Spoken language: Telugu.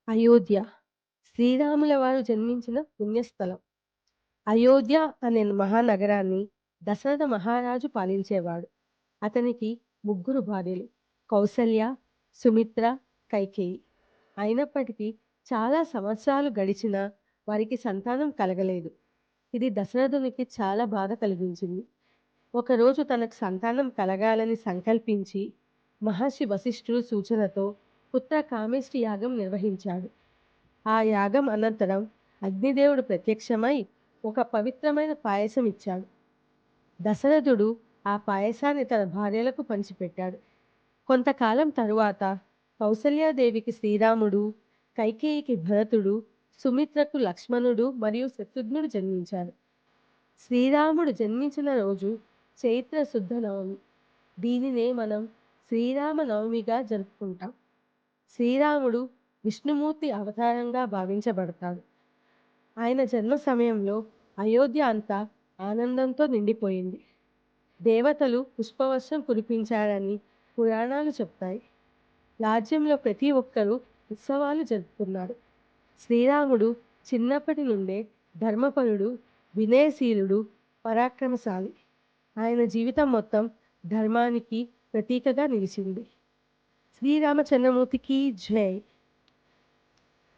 అయోధ్య శ్రీరాముల వారు జన్మించిన పుణ్యస్థలం. అయోధ్య అనే మహానగరాన్ని దశరథ మహారాజు పాలించేవాడు. అతనికి ముగ్గురు భార్యలు కౌసల్య, సుమిత్ర, కైకేయి. అయినప్పటికీ చాలా సంవత్సరాలు గడిచినా వారికి సంతానం కలగలేదు. ఇది దశరథునికి చాలా బాధ కలిగించింది. ఒకరోజు తనకు సంతానం కలగాలని సంకల్పించి మహర్షి వశిష్ఠుడు సూచనతో పుత్ర కామేష్టి యాగం నిర్వహించాడు. ఆ యాగం అనంతరం అగ్నిదేవుడు ప్రత్యక్షమై ఒక పవిత్రమైన పాయసం ఇచ్చాడు. దశరథుడు ఆ పాయసాన్ని తన భార్యలకు పంచిపెట్టాడు. కొంతకాలం తరువాత కౌసల్యాదేవికి శ్రీరాముడు, కైకేయికి భరతుడు, సుమిత్రకు లక్ష్మణుడు మరియు శత్రుఘ్నుడు జన్మించారు. శ్రీరాముడు జన్మించిన రోజు చైత్ర శుద్ధ నవమి. దీనినే మనం శ్రీరామ నవమిగా జరుపుకుంటాం. శ్రీరాముడు విష్ణుమూర్తి అవతారంగా భావించబడతాడు. ఆయన జన్మ సమయంలో అయోధ్య అంతా ఆనందంతో నిండిపోయింది. దేవతలు పుష్పవర్షం కురిపించారని పురాణాలు చెప్తాయి. రాజ్యంలో ప్రతి ఒక్కరూ ఉత్సవాలు జరుపుకున్నారు. శ్రీరాముడు చిన్నప్పటి నుండే ధర్మపరుడు, వినయశీలుడు, పరాక్రమశాలి. ఆయన జీవితం మొత్తం ధర్మానికి ప్రతీకగా నిలిచింది. శ్రీరామచంద్రమూర్తికి జై.